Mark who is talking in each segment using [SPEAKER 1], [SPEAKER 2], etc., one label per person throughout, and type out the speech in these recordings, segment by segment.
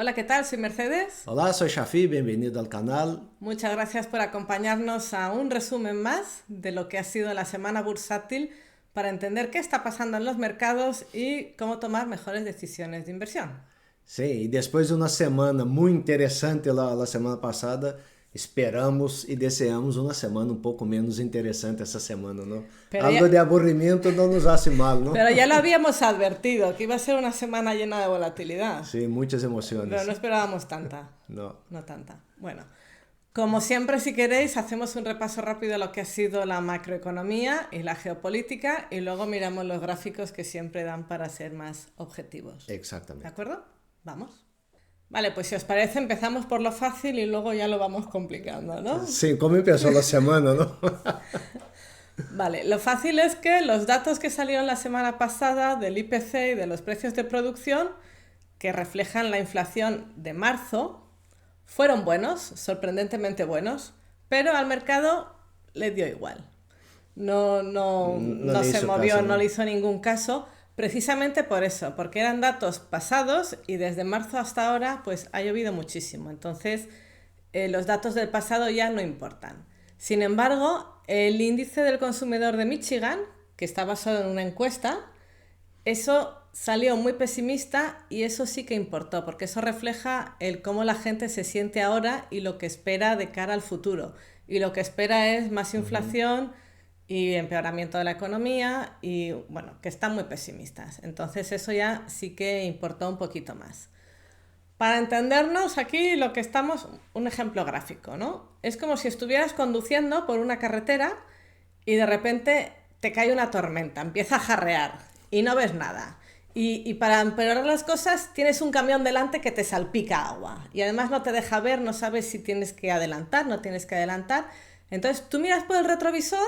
[SPEAKER 1] Hola, ¿qué tal? Soy Mercedes.
[SPEAKER 2] Olá, sou Shafi, bem-vindo ao canal.
[SPEAKER 1] Muchas gracias por acompañarnos a un resumen más de lo que ha sido la semana bursátil para entender qué está pasando en los mercados y cómo tomar mejores decisiones de inversión.
[SPEAKER 2] Sim, e depois de uma semana muito interessante lá a semana passada, esperamos e desejamos uma semana um pouco menos interessante essa semana, não?
[SPEAKER 1] Pero ya,
[SPEAKER 2] Algo de aburrimiento não nos hace mal, não?
[SPEAKER 1] pero ya lo habíamos advertido, que iba a ser una semana llena de volatilidad,
[SPEAKER 2] Sim, muitas
[SPEAKER 1] pero
[SPEAKER 2] emoções.
[SPEAKER 1] no esperábamos tanta,
[SPEAKER 2] Não.
[SPEAKER 1] no tanta. Bueno, como siempre, si queréis, hacemos un repaso rápido de lo que ha sido la macroeconomía y la geopolítica y luego miramos los gráficos que siempre dan para ser más objetivos. ¿De
[SPEAKER 2] Exatamente.
[SPEAKER 1] acuerdo? Vamos. Vale, pues si os parece empezamos por lo fácil y luego ya lo vamos complicando, ¿no?
[SPEAKER 2] Sim, como empezou a semana, não?
[SPEAKER 1] Vale, lo fácil es que los datos que salieron la semana pasada del IPC y de los precios de producción, que reflejan la inflación de marzo, fueron buenos, sorprendentemente buenos, pero al mercado le dio igual. No
[SPEAKER 2] No le
[SPEAKER 1] se
[SPEAKER 2] hizo
[SPEAKER 1] movió,
[SPEAKER 2] caso,
[SPEAKER 1] no
[SPEAKER 2] ¿no?
[SPEAKER 1] le hizo ningún caso, precisamente por eso, porque eran datos pasados y desde marzo hasta ahora pues ha llovido muchísimo. Entonces los datos del pasado ya no importan. Sin embargo, el índice del consumidor de Michigan, que está basado en una encuesta, eso salió muy pesimista y eso sí que importó, porque eso refleja el cómo la gente se siente ahora y lo que espera de cara al futuro. Y lo que espera es más inflación y empeoramiento de la economía y, bueno, que están muy pesimistas. Entonces eso ya sí que importó un poquito más. Para entendernos aquí lo que estamos, un ejemplo gráfico, ¿no? Es como si estuvieras conduciendo por una carretera y de repente te cae una tormenta, empieza a jarrear y no ves nada. Y para empeorar las cosas tienes un camión delante que te salpica agua y además no te deja ver, no sabes si tienes que adelantar, no tienes que adelantar. Entonces tú miras por el retrovisor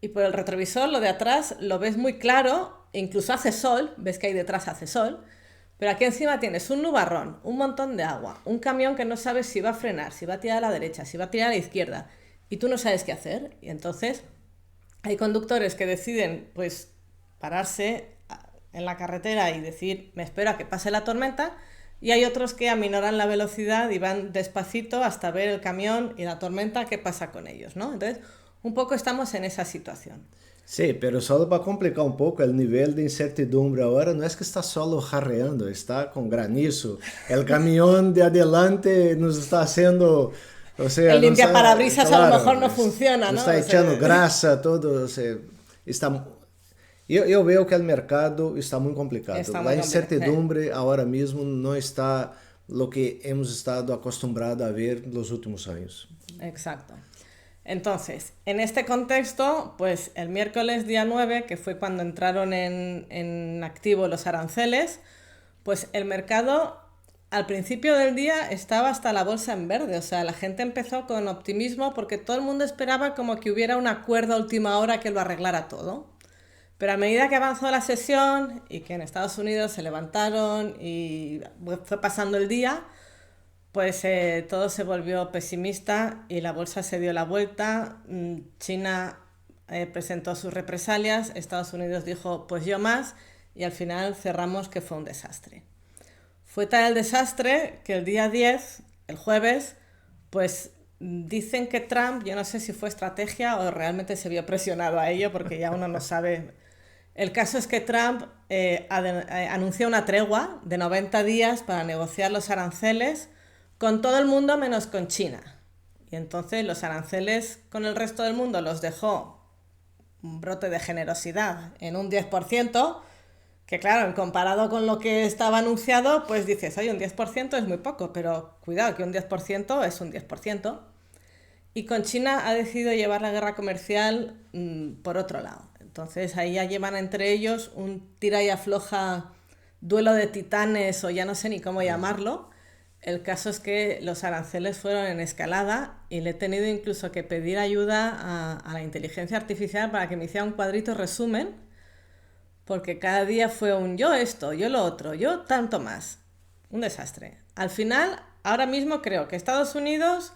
[SPEAKER 1] y por el retrovisor lo de atrás lo ves muy claro, incluso hace sol, ves que ahí detrás hace sol, pero aquí encima tienes un nubarrón, un montón de agua, un camión que no sabes si va a frenar, si va a tirar a la derecha, si va a tirar a la izquierda y tú no sabes qué hacer. Y entonces hay conductores que deciden pues pararse en la carretera y decir me espero a que pase la tormenta y hay otros que aminoran la velocidad y van despacito hasta ver el camión y la tormenta qué pasa con ellos, ¿no? Entonces un poco estamos en esa situación.
[SPEAKER 2] Sim, pero só para complicar um pouco, o nível de incertidumbre agora não é que está só jarreando, está com granizo. O caminhão de adelante nos está haciendo, o sea,
[SPEAKER 1] El limpia parabrisas
[SPEAKER 2] claro,
[SPEAKER 1] a lo mejor no funciona, ¿no?
[SPEAKER 2] Está
[SPEAKER 1] O sea,
[SPEAKER 2] echando grasa, todo, o sea, está. Eu vejo que o mercado está muito complicado.
[SPEAKER 1] está
[SPEAKER 2] A
[SPEAKER 1] muy
[SPEAKER 2] incertidumbre agora mesmo não está lo que hemos estado acostumbrados a ver nos últimos anos.
[SPEAKER 1] Exacto. Entonces, en este contexto, pues el miércoles día 9, que fue cuando entraron en activo los aranceles, pues el mercado al principio del día estaba hasta la bolsa en verde, o sea, la gente empezó con optimismo porque todo el mundo esperaba como que hubiera un acuerdo a última hora que lo arreglara todo. Pero a medida que avanzó la sesión y que en Estados Unidos se levantaron y fue pasando el día, pues todo se volvió pesimista y la bolsa se dio la vuelta. China presentó sus represalias, Estados Unidos dijo pues yo más y al final cerramos que fue un desastre. Fue tal el desastre que el día 10, el jueves, pues dicen que Trump, yo no sé si fue estrategia o realmente se vio presionado a ello porque ya uno no sabe. El caso es que Trump anunció una tregua de 90 días para negociar los aranceles con todo el mundo menos con China. Y entonces los aranceles con el resto del mundo los dejó un brote de generosidad en un 10%, que claro, comparado con lo que estaba anunciado, pues dices, oye, un 10% es muy poco, pero cuidado que un 10% es un 10%. Y con China ha decidido llevar la guerra comercial por otro lado. Entonces ahí ya llevan entre ellos un tira y afloja, duelo de titanes o ya no sé ni cómo llamarlo. El caso es que los aranceles fueron en escalada y le he tenido incluso que pedir ayuda a la inteligencia artificial para que me hiciera un cuadrito resumen, porque cada día fue un yo esto, yo lo otro, yo tanto más. Un desastre. Al final, ahora mismo creo que Estados Unidos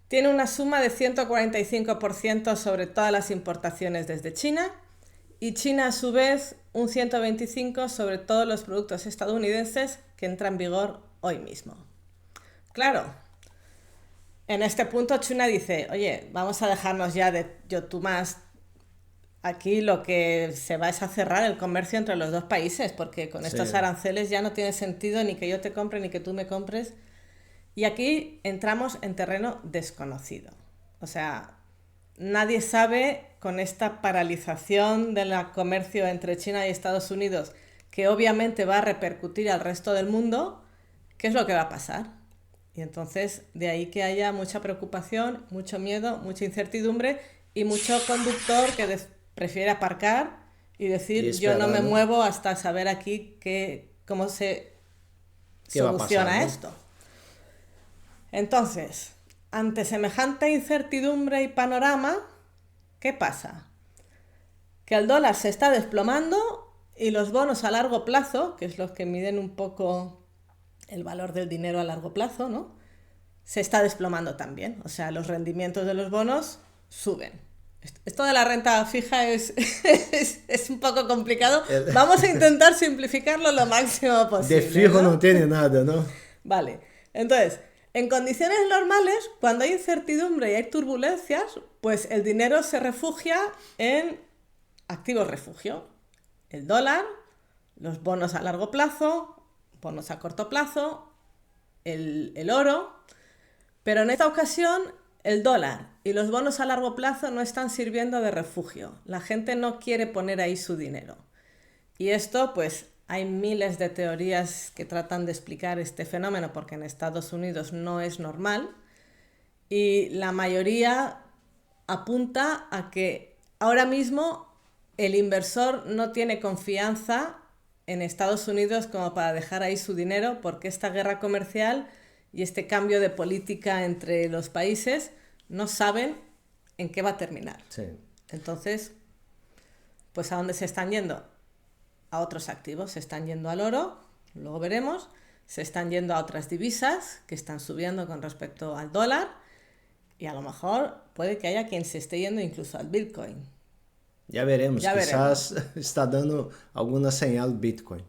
[SPEAKER 1] tiene una suma de 145% sobre todas las importaciones desde China y China a su vez un 125% sobre todos los productos estadounidenses que entran en vigor hoy mismo. Claro, en este punto China dice, oye, vamos a dejarnos ya de yo, tú más. Aquí lo que se va es a cerrar el comercio entre los dos países, porque con estos aranceles ya no tiene sentido ni que yo te compre ni que tú me compres. Y aquí entramos en terreno desconocido. O sea, nadie sabe con esta paralización del comercio entre China y Estados Unidos, que obviamente va a repercutir al resto del mundo, qué es lo que va a pasar. Y entonces de ahí que haya mucha preocupación, mucho miedo, mucha incertidumbre y mucho conductor que prefiere aparcar y decir yo no me muevo hasta saber aquí cómo se soluciona esto. Entonces, ante semejante incertidumbre y panorama, ¿qué pasa? Que el dólar se está desplomando y los bonos a largo plazo, que es los que miden un poco el valor del dinero a largo plazo, ¿no? Se está desplomando también. O sea, los rendimientos de los bonos suben. Esto de la renta fija es un poco complicado. Vamos a intentar simplificarlo lo máximo posible.
[SPEAKER 2] De fijo no tiene nada, ¿no?
[SPEAKER 1] Vale. Entonces, en condiciones normales, cuando hay incertidumbre y hay turbulencias, pues el dinero se refugia en activos refugio. El dólar, los bonos a largo plazo, bonos a corto plazo, el oro. Pero en esta ocasión el dólar y los bonos a largo plazo no están sirviendo de refugio. La gente no quiere poner ahí su dinero. Y esto, pues, hay miles de teorías que tratan de explicar este fenómeno porque en Estados Unidos no es normal. Y la mayoría apunta a que ahora mismo el inversor no tiene confianza en Estados Unidos como para dejar ahí su dinero porque esta guerra comercial y este cambio de política entre los países no saben en qué va a terminar.
[SPEAKER 2] Sí.
[SPEAKER 1] Entonces, pues ¿a dónde se están yendo? A otros activos. Se están yendo al oro, luego veremos. Se están yendo a otras divisas que están subiendo con respecto al dólar. Y a lo mejor puede que haya quien se esté yendo incluso al Bitcoin.
[SPEAKER 2] Ya veremos. Quizás está dando alguna señal Bitcoin.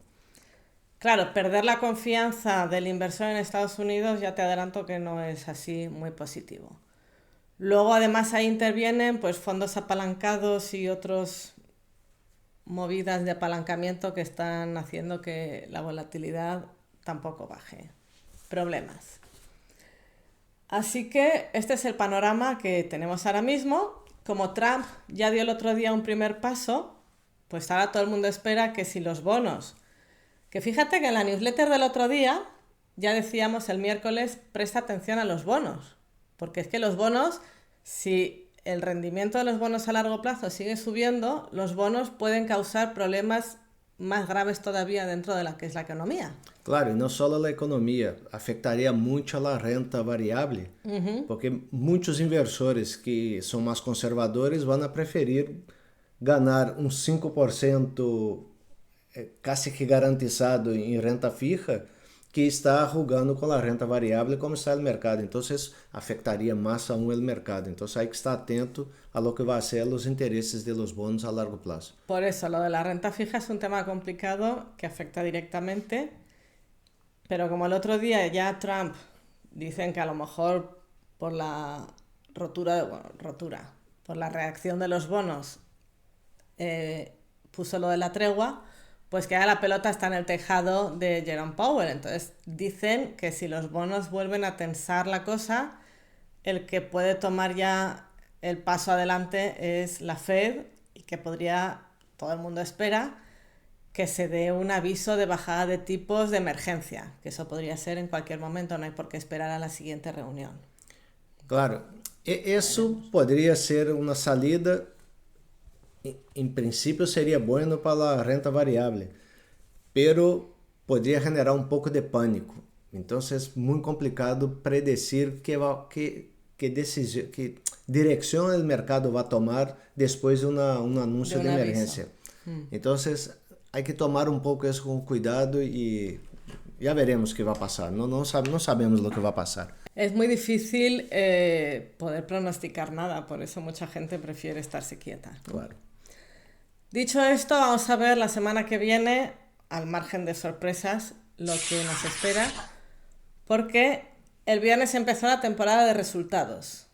[SPEAKER 1] Claro, perder la confianza del inversor en Estados Unidos ya te adelanto que no es así muy positivo. Luego además ahí intervienen pues fondos apalancados y otras movidas de apalancamiento que están haciendo que la volatilidad tampoco baje. Problemas. Así que este es el panorama que tenemos ahora mismo. Como Trump ya dio el otro día un primer paso, pues ahora todo el mundo espera que si los bonos... Que fíjate que en la newsletter del otro día ya decíamos el miércoles, presta atención a los bonos. Porque es que los bonos, si el rendimiento de los bonos a largo plazo sigue subiendo, los bonos pueden causar problemas más graves todavía dentro de la que es la economía.
[SPEAKER 2] Claro, y no solo la economía, afectaría mucho a la renta variable, porque muchos inversores que son más conservadores van a preferir ganar un 5% casi que garantizado em renta fija que está jugando com a renta variável como está o mercado. Então, afetaria mais aún o mercado. Então, hay que estar atento a lo que va a ser los intereses de los bonos a largo plazo.
[SPEAKER 1] Por eso, lo de la renta fija es un tema complicado que afecta directamente, pero como el otro día ya Trump dicen que a lo mejor por la por la reacción de los bonos puso lo de la tregua, pues que ahora la pelota está en el tejado de Jerome Powell. Entonces dicen que si los bonos vuelven a tensar la cosa, el que puede tomar ya el paso adelante es la Fed y que podría, todo el mundo espera, que se dé un aviso de bajada de tipos de emergencia, que eso podría ser en cualquier momento, no hay por qué esperar a la siguiente reunión.
[SPEAKER 2] Claro, eso podría ser una salida. En principio sería bueno para la renta variable, pero podría generar un poco de pánico. Entonces es muy complicado predecir qué dirección el mercado va a tomar después de un anuncio de emergencia. Entonces hay que tomar un poco eso con cuidado y ya veremos qué va a pasar. No sabemos lo que va a pasar.
[SPEAKER 1] Es muy difícil poder pronosticar nada, por eso mucha gente prefiere estarse quieta.
[SPEAKER 2] Claro.
[SPEAKER 1] Dicho esto, vamos a ver la semana que viene, al margen de sorpresas, lo que nos espera, porque el viernes empezó la temporada de resultados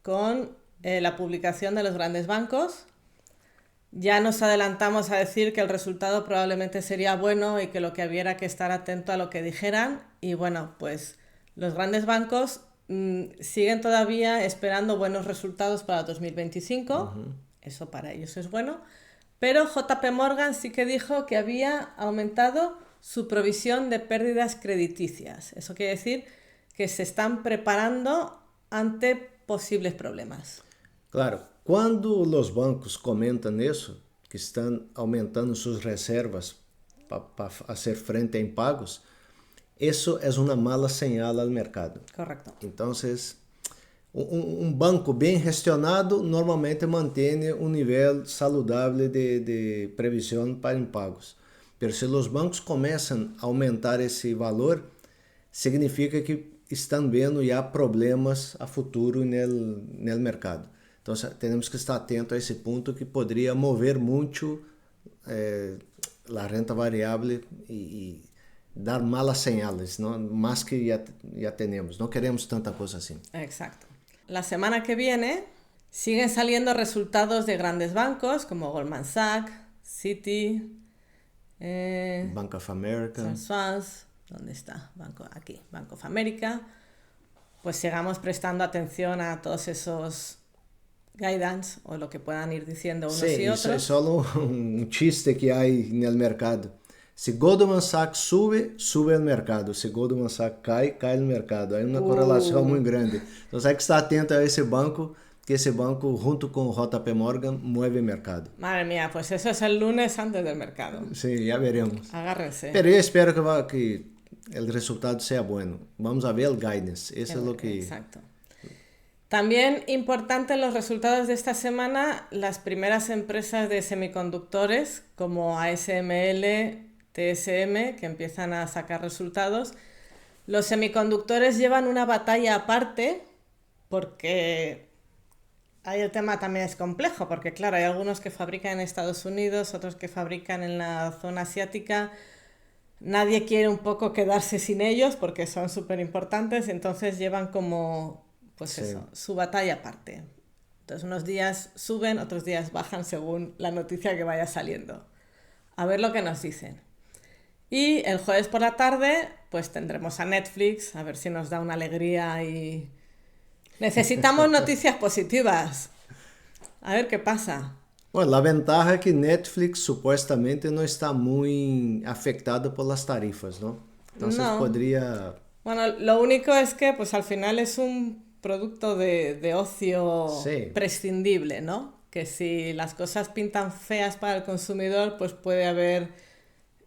[SPEAKER 1] con la publicación de los grandes bancos. Ya nos adelantamos a decir que el resultado probablemente sería bueno y que lo que había era que estar atento a lo que dijeran. Y bueno, pues los grandes bancos siguen todavía esperando buenos resultados para 2025. Eso para ellos es bueno. Pero JP Morgan sí que dijo que había aumentado su provisión de pérdidas crediticias. Eso quiere decir que se están preparando ante posibles problemas.
[SPEAKER 2] Claro, quando os bancos comentam isso, que estão aumentando suas reservas para fazer frente a impagos, isso é uma mala señal ao mercado.
[SPEAKER 1] Correcto.
[SPEAKER 2] Então, banco bem gestionado normalmente mantém um nível saudável de previsão para impagos. Mas se os bancos começam a aumentar esse valor, significa que estão vendo já problemas a futuro no mercado. Então, temos que estar atentos a esse ponto que poderia mover muito a renta variável e dar malas señales, ¿no? Más que ya tenemos. No queremos tanta cosa así.
[SPEAKER 1] Exacto. La semana que viene siguen saliendo resultados de grandes bancos como Goldman Sachs, Citi,
[SPEAKER 2] Bank of America.
[SPEAKER 1] ¿Dónde está? Aquí, Bank of America. Pues sigamos prestando atención a todos esos guidance o lo que puedan ir diciendo unos y otros.
[SPEAKER 2] Sí, es solo un chiste que hay en el mercado. Si Goldman Sachs sube, sube el mercado. Si Goldman Sachs cae, cae el mercado. Hay una correlación muy grande. Entonces hay que estar atento a ese banco, que ese banco junto con JP Morgan mueve el mercado.
[SPEAKER 1] Madre mía, pues eso es el lunes antes del mercado.
[SPEAKER 2] Sí, ya veremos.
[SPEAKER 1] Agárrense.
[SPEAKER 2] Pero yo espero que el resultado sea bueno. Vamos a ver el guidance. Eso es lo que...
[SPEAKER 1] Exacto. También importante en los resultados de esta semana, las primeras empresas de semiconductores como ASML, TSM, que empiezan a sacar resultados. Los semiconductores llevan una batalla aparte porque ahí el tema también es complejo, porque claro, hay algunos que fabrican en Estados Unidos, otros que fabrican en la zona asiática. Nadie quiere un poco quedarse sin ellos porque son súper importantes, entonces llevan como, pues sí, eso, su batalla aparte. Entonces unos días suben, otros días bajan según la noticia que vaya saliendo. A ver lo que nos dicen. Y el jueves por la tarde, pues tendremos a Netflix, a ver si nos da una alegría y... Necesitamos noticias positivas. A ver qué pasa.
[SPEAKER 2] Bueno, la ventaja es que Netflix supuestamente no está muy afectado por las tarifas, ¿no? Entonces
[SPEAKER 1] no.
[SPEAKER 2] podría...
[SPEAKER 1] Bueno, lo único es que pues al final es un producto de ocio prescindible, ¿no? Que si las cosas pintan feas para el consumidor, pues puede haber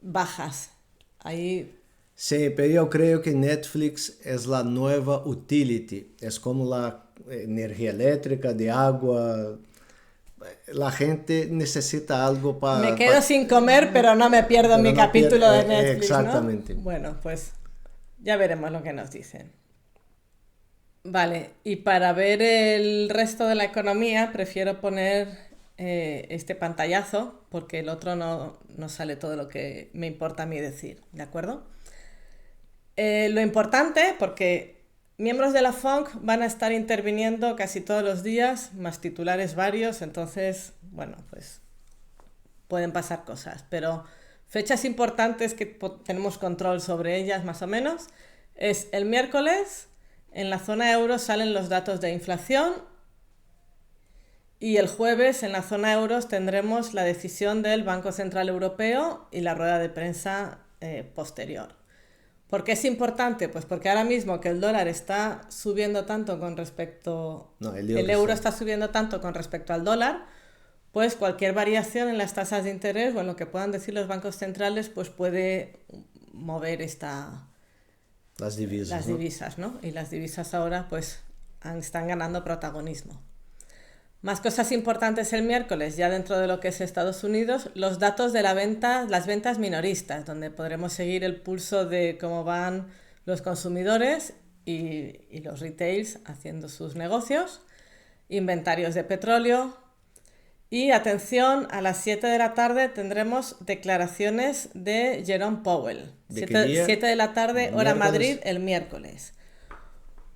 [SPEAKER 1] bajas. Ahí...
[SPEAKER 2] Sí, pero yo creo que Netflix es la nueva utility. Es como la energía eléctrica, de agua. La gente necesita algo para...
[SPEAKER 1] Me quedo sin comer, pero no me pierdo mi capítulo de Netflix,
[SPEAKER 2] exactamente.
[SPEAKER 1] ¿no? Bueno, pues ya veremos lo que nos dicen. Vale, y para ver el resto de la economía prefiero poner este pantallazo porque el otro no sale todo lo que me importa a mí decir, ¿de acuerdo? Lo importante, porque miembros de la FONC van a estar interviniendo casi todos los días, más titulares varios, entonces, bueno, pues pueden pasar cosas, pero fechas importantes que tenemos control sobre ellas más o menos, es el miércoles, en la zona euro salen los datos de inflación y el jueves en la zona euros tendremos la decisión del Banco Central Europeo y la rueda de prensa posterior. ¿Por qué es importante? Pues porque ahora mismo que el dólar está subiendo tanto con respecto...
[SPEAKER 2] No, el
[SPEAKER 1] euro está subiendo tanto con respecto al dólar, pues cualquier variación en las tasas de interés o en lo que puedan decir los bancos centrales, pues puede mover
[SPEAKER 2] las divisas,
[SPEAKER 1] ¿no? Y las divisas ahora pues están ganando protagonismo. Más cosas importantes el miércoles, ya dentro de lo que es Estados Unidos, los datos de las ventas minoristas, donde podremos seguir el pulso de cómo van los consumidores y los retails haciendo sus negocios, inventarios de petróleo Y atención, a las 7 de la tarde tendremos declaraciones de Jerome Powell.
[SPEAKER 2] ¿De qué día?
[SPEAKER 1] 7 de la tarde, hora
[SPEAKER 2] Miércoles.
[SPEAKER 1] Madrid, el miércoles.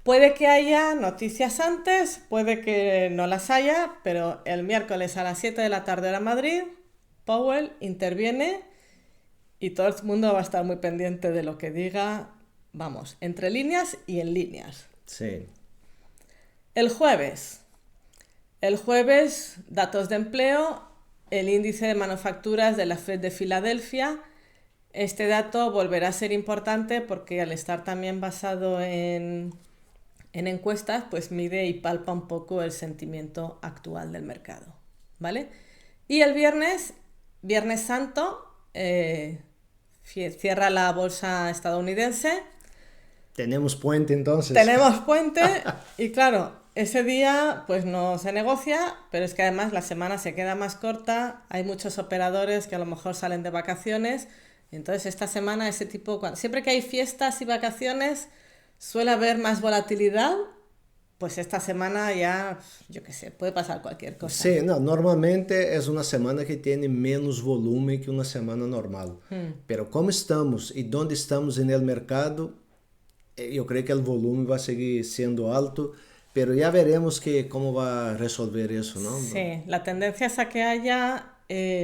[SPEAKER 1] Puede que haya noticias antes, puede que no las haya, pero el miércoles a las 7 de la tarde, hora Madrid, Powell interviene y todo el mundo va a estar muy pendiente de lo que diga, vamos, entre líneas y en líneas.
[SPEAKER 2] Sí.
[SPEAKER 1] El jueves, datos de empleo, el índice de manufacturas de la Fed de Filadelfia. Este dato volverá a ser importante porque al estar también basado en encuestas, pues mide y palpa un poco el sentimiento actual del mercado, ¿vale? Y el Viernes Santo, cierra la bolsa estadounidense.
[SPEAKER 2] Tenemos puente entonces.
[SPEAKER 1] Tenemos puente y claro, ese día pues no se negocia, pero es que además la semana se queda más corta, hay muchos operadores que a lo mejor salen de vacaciones, entonces esta semana siempre que hay fiestas y vacaciones suele haber más volatilidad, pues esta semana ya, yo qué sé, puede pasar cualquier cosa.
[SPEAKER 2] Sí, no, normalmente es una semana que tiene menos volumen que una semana normal, pero como estamos y dónde estamos en el mercado, eu creio que o volume vai seguir sendo alto, pero ya veremos cómo va a resolver eso, ¿no?
[SPEAKER 1] Sí, la tendencia es a que haya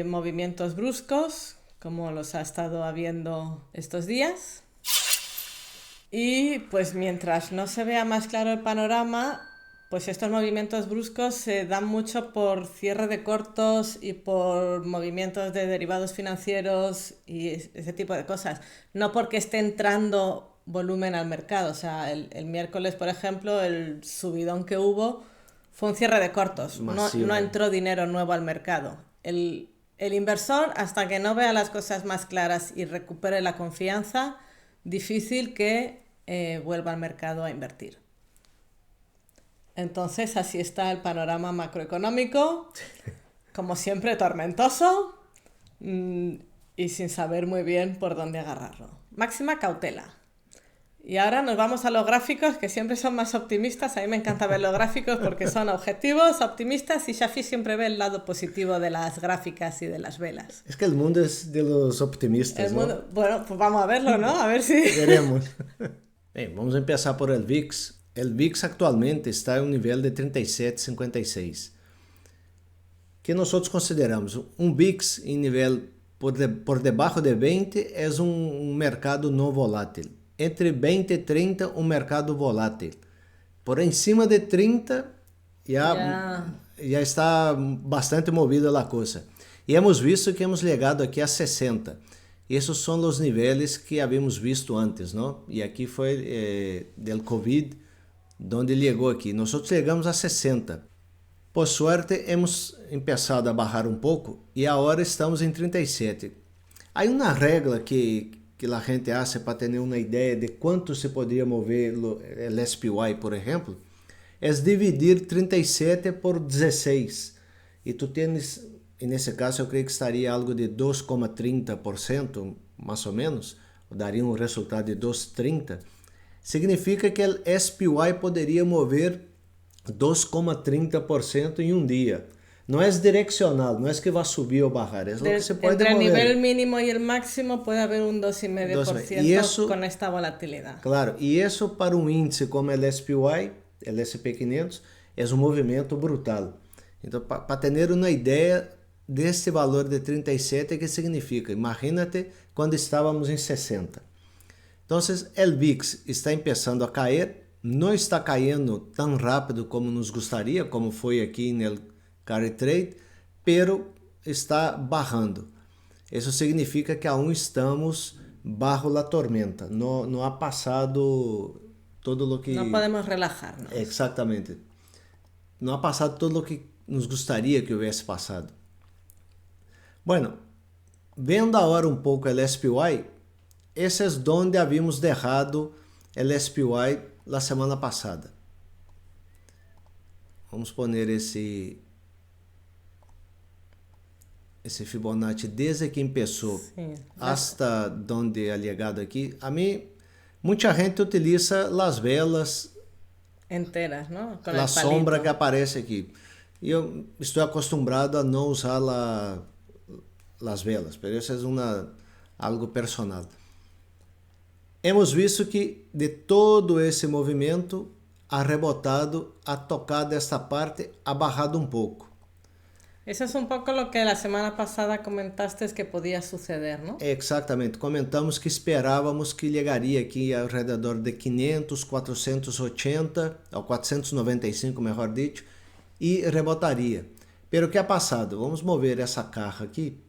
[SPEAKER 1] movimientos bruscos, como los ha estado habiendo estos días. Y pues mientras no se vea más claro el panorama, pues estos movimientos bruscos se dan mucho por cierre de cortos y por movimientos de derivados financieros y ese tipo de cosas. No porque esté entrando volumen al mercado. O sea, el miércoles, por ejemplo, el subidón que hubo fue un cierre de cortos. No entró dinero nuevo al mercado. El inversor, hasta que no vea las cosas más claras y recupere la confianza, difícil que vuelva al mercado a invertir. Entonces, así está el panorama macroeconómico, como siempre tormentoso y sin saber muy bien por dónde agarrarlo. Máxima cautela. Y ahora nos vamos a los gráficos, que siempre son más optimistas. A mí me encanta ver los gráficos porque son objetivos, optimistas, y Shafi siempre ve el lado positivo de las gráficas y de las velas.
[SPEAKER 2] Es que el mundo es de los optimistas, ¿no?
[SPEAKER 1] Bueno, pues vamos a verlo, ¿no? A ver si...
[SPEAKER 2] Veremos. Bem, vamos empezar por el VIX. El VIX actualmente está en un nivel de 37,56. Que nosotros consideramos un VIX em nivel por debaixo de 20 é um mercado não volátil. Entre 20 e 30, um mercado volátil. Por encima de 30, já está bastante movida a coisa. E hemos visto que hemos chegado aqui a 60. Esses são os níveis que havíamos visto antes, não? E aqui foi del Covid, onde chegou aqui. Nós chegamos a 60. Por suerte, hemos empezado a bajar um pouco e agora estamos em 37. Há uma regra que a gente hace para ter uma ideia de quanto se poderia mover o SPY, por exemplo, é dividir 37 por 16. E tu tens, nesse caso, eu creio que estaria algo de 2,30%, mais ou menos, daria um resultado de 2,30. Significa que o SPY poderia mover 2,30% em um dia. Não é direcional, não é que vai subir ou bajar, é o que se pode
[SPEAKER 1] entre
[SPEAKER 2] mover.
[SPEAKER 1] Entre el nivel mínimo y el máximo puede haber un 2,5% con esta volatilidad.
[SPEAKER 2] Claro, e isso para um índice como o SPY, o SP500, é um movimento brutal. Então, para ter uma ideia desse valor de 37, que significa? Imagínate quando estávamos em 60. Então, o VIX está começando a cair, não está caindo tão rápido como nos gostaria, como foi aqui no carry trade, pero está bajando. Isso significa que aún estamos bajo a tormenta. Não ha passado todo o que...
[SPEAKER 1] Não podemos relajarnos.
[SPEAKER 2] Exatamente. Não ha passado todo o que nos gostaria que houvesse passado. Bueno, vendo agora um pouco o SPY, esse é onde havíamos deixado o SPY la semana passada. Vamos poner esse Fibonacci desde que começou hasta donde ha llegado aqui. A mim, muita gente utiliza as velas
[SPEAKER 1] enteras, ¿no? Con
[SPEAKER 2] a sombra que aparece aqui. eu estou acostumado a não usar as velas, pero isso é algo personal. Hemos visto que de todo esse movimento ha rebotado, ha tocado esta parte, ha bajado un poco.
[SPEAKER 1] Eso es un poco lo que la semana pasada comentaste que podía suceder, ¿no?
[SPEAKER 2] Exatamente. Comentamos que esperávamos que chegaria aqui ao redor de 500, 480, ou 495, melhor dito, e rebotaria. Pero o que ha passado? Vamos mover essa caja aqui.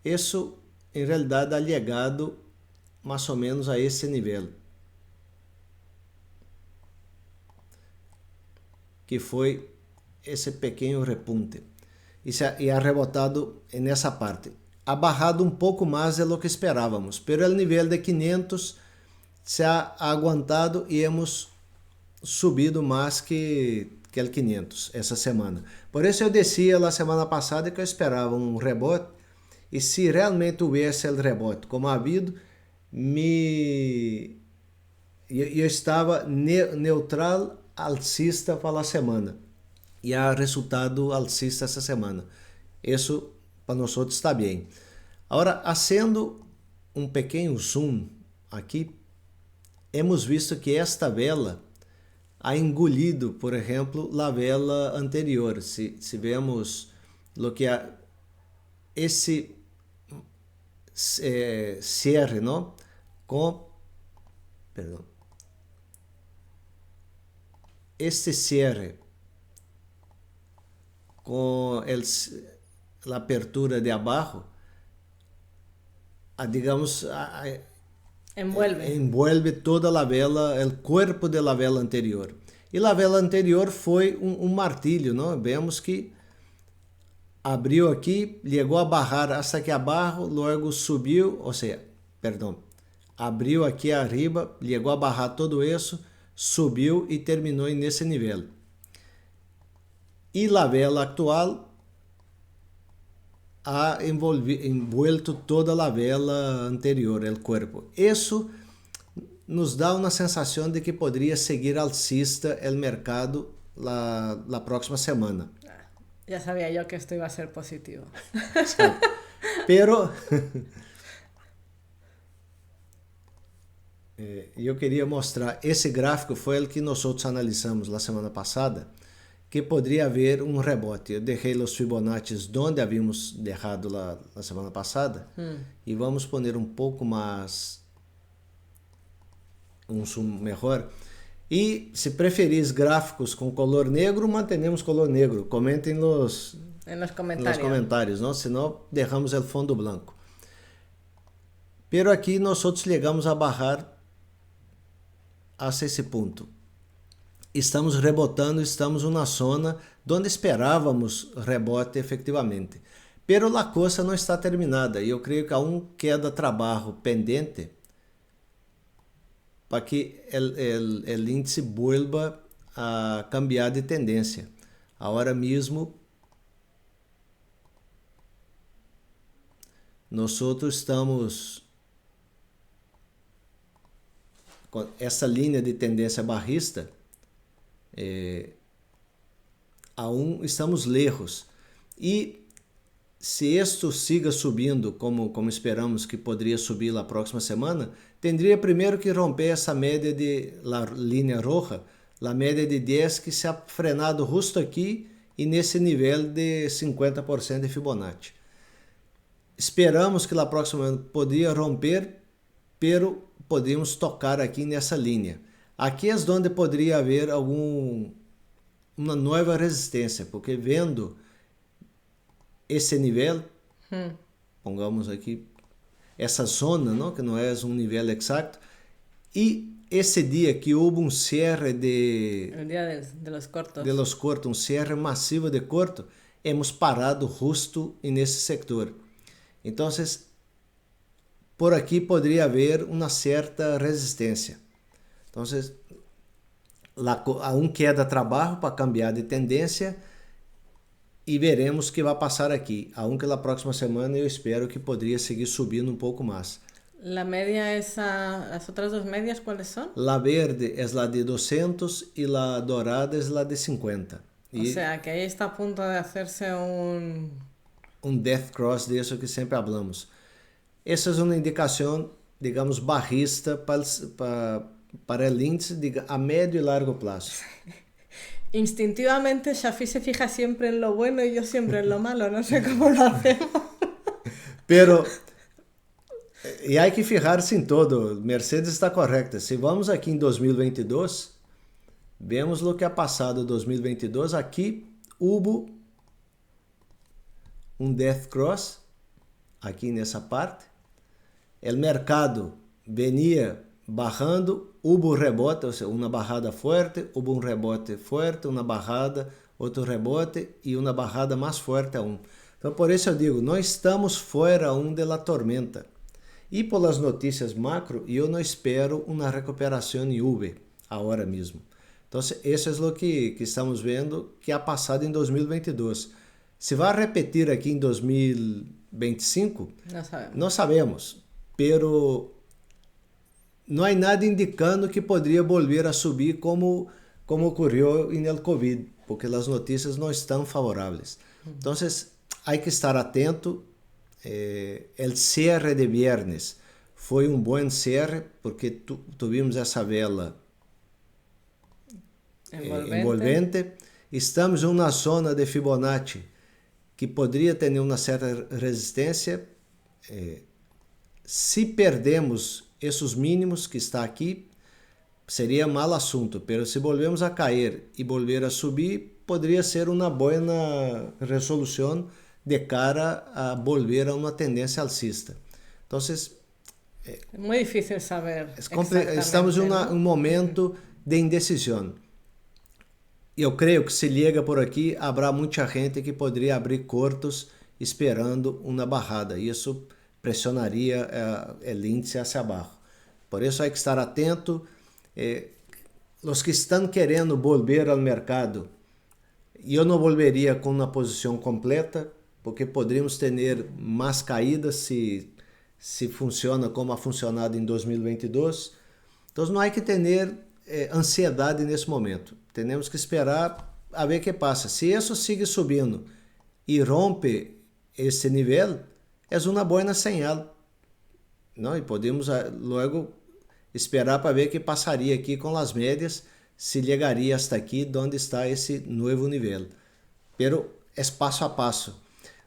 [SPEAKER 2] Isso, em realidade, ha chegado mais ou menos a esse nível. Que foi esse pequeno repunte. E ha rebotado nessa parte. Ha bajado um pouco mais de lo que esperávamos, pero o nível de 500 se ha aguantado e hemos subido mais que o 500 essa semana. Por isso eu dizia na semana passada que eu esperava um rebote, e se realmente houvesse o rebote como ha havido, eu estava neutral alcista para a semana. E há resultado alcista essa semana. Isso para nós está bem. Agora, fazendo um pequeno zoom aqui, hemos visto que esta vela ha engolido, por exemplo, a vela anterior. Se vemos lo que esse cierre, não? Este cierre com a abertura de abaixo, digamos, envuelve toda a vela, o corpo da vela anterior. E a vela anterior foi martilho, não? Vemos que abriu aqui, chegou a barrar hasta aqui abaixo, logo subiu, ou seja, abriu aqui arriba, chegou a barrar todo isso, subiu e terminou nesse nível. E a vela atual ha envuelto toda a vela anterior, o corpo. Isso nos dá uma sensação de que poderia seguir alcista o mercado la próxima semana.
[SPEAKER 1] Ya sabía yo que esto iba a ser positivo.
[SPEAKER 2] Pero eu queria mostrar, esse gráfico foi o que nós analisamos na semana passada, que poderia haver um rebote. Eu deixei os Fibonacci onde havíamos deixado na semana passada, e vamos pôr um pouco mais, um zoom melhor. E se preferis gráficos com color negro, mantenemos color negro. Comentem nos comentários, não? Senão deixamos o fundo branco. Pero aqui nós chegamos a barrar a esse ponto. Estamos rebotando, estamos numa zona onde esperávamos rebote efetivamente. Pero a coisa não está terminada e eu creio que aún queda trabalho pendente para que o índice vuelva a cambiar de tendência. Agora mesmo, nós estamos com essa linha de tendência barrista. Aún estamos lejos, e se isto siga subindo como esperamos que poderia subir na próxima semana, teria primeiro que romper essa média de la linha roja, a média de 10 que se ha frenado justo aqui e nesse nível de 50% de Fibonacci. Esperamos que na próxima semana poderia romper, pero podemos tocar aqui nessa linha. Aqui é onde poderia haver uma nova resistência, porque vendo esse nível, pongamos aqui essa zona, não? Que não é um nível exato, e esse dia que houve cierre de los cortos, cierre masivo de corto, hemos parado justo nesse sector. Então, por aqui poderia haver uma certa resistência. Então, aún queda trabalho para cambiar de tendência e veremos o que vai passar aqui. Aunque na próxima semana eu espero que poderia seguir subindo um pouco mais.
[SPEAKER 1] La media las otras dos medias, ¿cuáles son?
[SPEAKER 2] La verde es la de 200 y la dorada es la de 50.
[SPEAKER 1] O sea, que ahí está a punto de hacerse
[SPEAKER 2] un death cross de eso que siempre hablamos. Essa é uma indicação, digamos, barrista para el índice a médio e largo plazo.
[SPEAKER 1] Instintivamente, Shafi se fija siempre en lo bueno y yo siempre en lo malo. No sé cómo lo hacemos.
[SPEAKER 2] Pero, e hay que fijar-se em todo. Mercedes está correcta. Se vamos aqui em 2022, vemos o que ha passado em 2022. Aqui hubo um death cross, aqui nessa parte. O mercado venia bajando, hubo rebote, ou seja, uma bajada forte, hubo um rebote forte, uma bajada, outro rebote e uma bajada mais forte aún. Então, por isso eu digo, não estamos fora aún de la tormenta. E por las notícias macro, eu não espero uma recuperação em V agora mesmo. Então, isso é o que estamos vendo que ha passado em 2022. Se vai repetir aqui em 2025, não sabemos. Pero não há nada indicando que poderia voltar a subir como ocorreu em el Covid, porque as notícias não estão favoráveis. Então, há que estar atento. El cierre de viernes foi um bom cierre, porque tuvimos essa vela envolvente. Estamos em uma zona de Fibonacci que poderia ter uma certa resistência. Se perdemos esses mínimos que está aqui, seria mal assunto, mas se volvemos a cair e volver a subir, poderia ser uma boa resolução de cara a volver a uma tendência alcista. Então,
[SPEAKER 1] é muito difícil saber.
[SPEAKER 2] Estamos em um momento de indecisão. Eu creio que se liga por aqui, haverá muita gente que poderia abrir cortos esperando uma barrada. Isso pressionaria o índice hacia abaixo. Por isso, há que estar atento. Os que estão querendo volver ao mercado, eu não volveria com uma posição completa, porque poderíamos ter mais caídas se funciona como ha funcionado em 2022. Então, não há que ter ansiedade nesse momento. Temos que esperar a ver o que passa. Se isso sigue subindo e rompe esse nível, é uma boa señal, não? E podemos logo esperar para ver o que passaria aqui com as médias, se chegaria hasta aqui, onde está esse novo nível. Pero é passo a passo.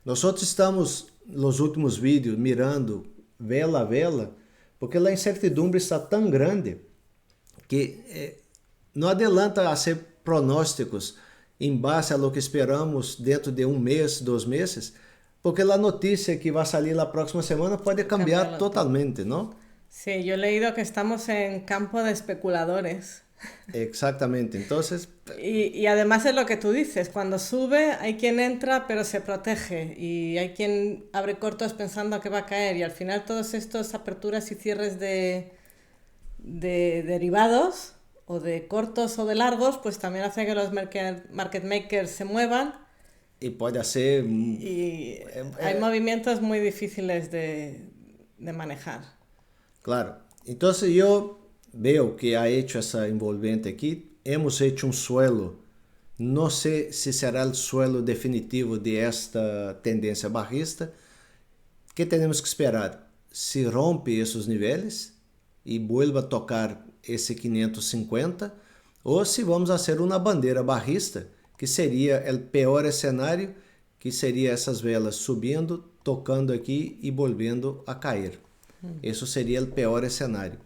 [SPEAKER 2] Nós estamos, nos últimos vídeos, mirando vela a vela, porque a incertidumbre está tão grande que não adianta fazer pronósticos em base a lo que esperamos dentro de um mês, 2 meses, porque a notícia que vai sair na próxima semana pode cambiar totalmente, não?
[SPEAKER 1] Sí, yo he leído que estamos en campo de especuladores.
[SPEAKER 2] Exactamente, entonces...
[SPEAKER 1] Y además es lo que tú dices, cuando sube hay quien entra pero se protege y hay quien abre cortos pensando que va a caer y al final todos estos aperturas y cierres de derivados o de cortos o de largos pues también hace que los market makers se muevan.
[SPEAKER 2] Y puede hacer...
[SPEAKER 1] Y hay movimientos muy difíciles de manejar.
[SPEAKER 2] Claro, entonces yo veo que ha hecho esa envolvente aquí, hemos hecho un suelo, no sé si será el suelo definitivo de esta tendencia bajista. ¿Qué tenemos que esperar? Si rompe esos niveles y vuelva a tocar ese 550, o si vamos a hacer una bandera bajista, que sería el peor escenario, que sería esas velas subiendo, tocando aquí y volviendo a caer. Isso seria o pior cenário.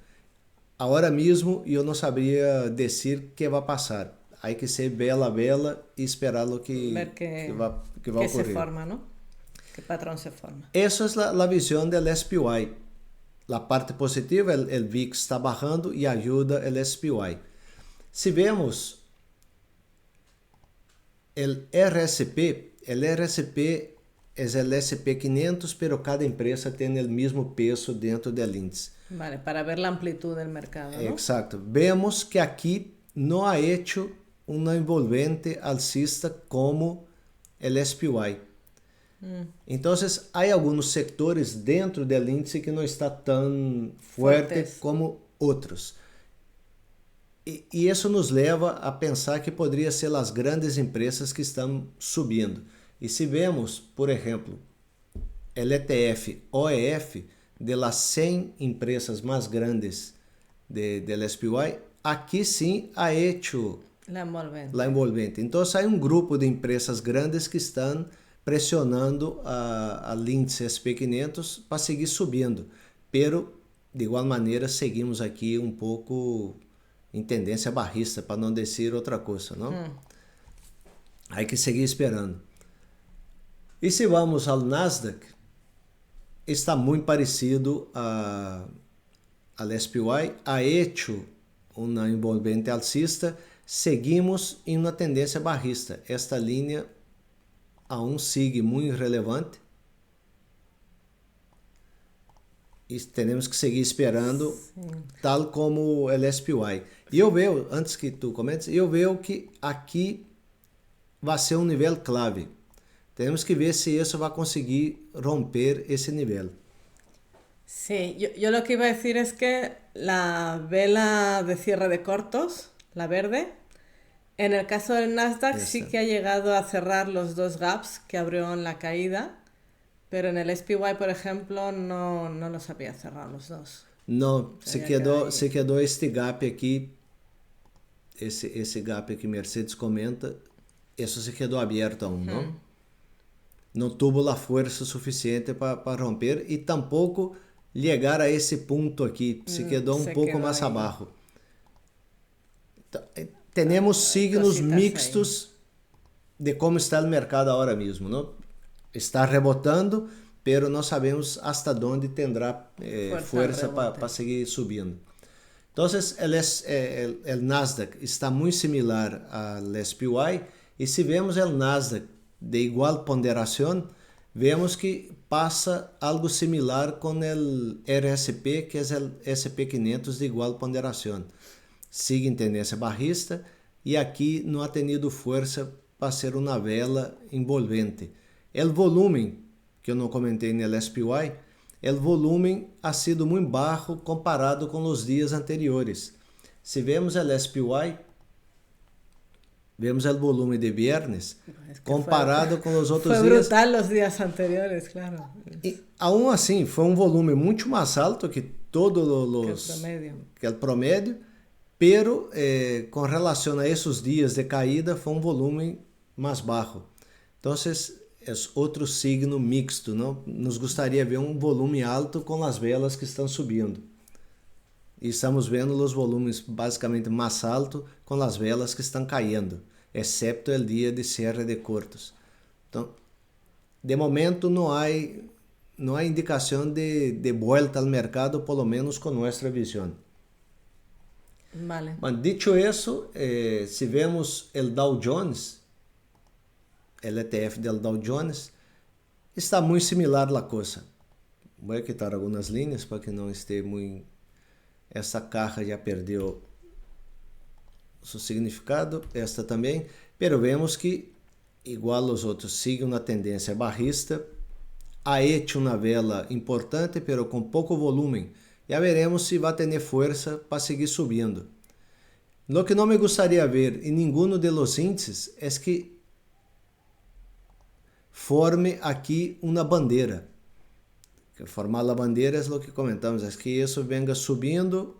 [SPEAKER 2] Agora mesmo, eu não saberia dizer o que vai passar. Há que ser vela a vela e esperar o que vai ocorrer.
[SPEAKER 1] Que se forma, não? Que padrão se forma.
[SPEAKER 2] Essa é a visão do SPY. A parte positiva, o VIX está bajando e ajuda o SPY. Se vemos o RSP é o SP500, pero cada empresa tem o mesmo peso dentro do índice.
[SPEAKER 1] Vale, para ver a amplitude do mercado, ¿no?
[SPEAKER 2] Exacto. Vemos que aqui não ha hecho uma envolvente alcista como o SPY. Então, há alguns setores dentro do índice que não está tão forte como outros. E isso nos leva a pensar que poderia ser as grandes empresas que estão subindo. E se vemos, por exemplo, o ETF OEF, de las 100 empresas mais grandes del SPY, aqui sim ha hecho la envolvente. Então, há um grupo de empresas grandes que estão pressionando al índice SP500 para seguir subindo. Pero, de igual maneira, seguimos aqui um pouco em tendência barrista, para não dizer outra coisa, não? Há que seguir esperando. E se vamos ao Nasdaq, está muito parecido ao SPY, ha hecho uma envolvente alcista, seguimos em uma tendência barrista. Esta linha aún sigue muito relevante e temos que seguir esperando, tal como o SPY. E eu vejo, antes que tu comentes, eu vejo que aqui vai ser um nível clave. Temos que ver se isso vai conseguir romper esse nível.
[SPEAKER 1] Sí, yo lo que iba a decir es que la vela de cierre de cortos, la verde, en el caso del Nasdaq sí que ha llegado a cerrar los dos gaps que abrió en la caída, pero en el SPY, por ejemplo, no los había cerrado los dos.
[SPEAKER 2] Não, se quedou este gap aqui, esse gap que Mercedes comenta, isso se quedou aberto aún, não? Não tuvo a força suficiente para romper e tampouco chegar a esse ponto aqui, se quedou um pouco mais abaixo. Temos signos mixtos de como está o mercado agora mesmo, não? Está rebotando, pero não sabemos hasta onde terá força para seguir subindo. Então, o Nasdaq está muito similar ao SPY, e se vemos o Nasdaq de igual ponderação, vemos que passa algo similar com o RSP, que é o SP500 de igual ponderação. Sigue em tendência barrista e aqui não ha tenido força para ser uma vela envolvente. O volume, que eu não comentei no SPY, o volume ha sido muito baixo comparado com os dias anteriores. Se vemos o SPY, vemos o volume de viernes comparado com os outros dias.
[SPEAKER 1] Foi brutal os dias anteriores, claro.
[SPEAKER 2] E, aún assim, foi um volume muito mais alto que todos os... Que o promédio. Pero, com relação a esses dias de caída, foi um volume mais baixo. Então, é outro signo mixto, não? Nos gostaria de ver um volume alto com as velas que estão subindo. E estamos vendo os volumes basicamente mais altos com as velas que estão caindo, exceto o dia de cierre de cortos. Então, de momento não há indicação de volta ao mercado, pelo menos com nossa visão.
[SPEAKER 1] Vale.
[SPEAKER 2] Mas, dicho isso, se vemos o Dow Jones, o ETF del Dow Jones, está muito similar a coisa. Vou quitar algumas linhas para que não esteja muito... Essa caja já perdeu seu significado, esta também, pero vemos que, igual os outros, sigue uma tendência barrista, ha hecho uma vela importante, pero com pouco volume. Já veremos se vai ter força para seguir subindo. Lo que não me gostaria de ver em nenhum de los índices é que forme aqui uma bandeira. Formar a bandeira é o que comentamos, é que isso venga subindo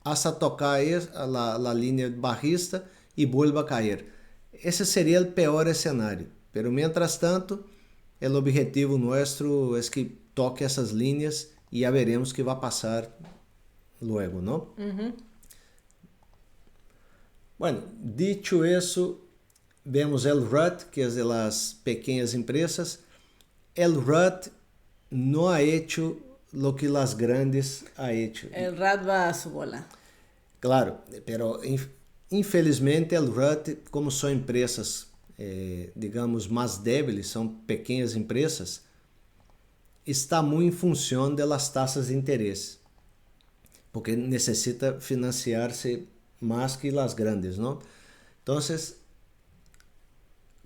[SPEAKER 2] hasta tocar a linha barrista e vuelva a cair. Esse seria o pior cenário. Pero, mientras tanto, o objetivo nosso é que toque essas linhas e já veremos que vai passar logo, não? Bueno, dicho isso, vemos o RUT, que é de las pequeñas empresas. O RUT no ha hecho lo que las grandes ha hecho.
[SPEAKER 1] El RUT va a su bola.
[SPEAKER 2] Claro, pero infelizmente el RUT, como são empresas, digamos, mais débiles, são pequenas empresas, está muito em função das taxas de interesse, porque necessita financiar-se mais que as grandes, não? Então,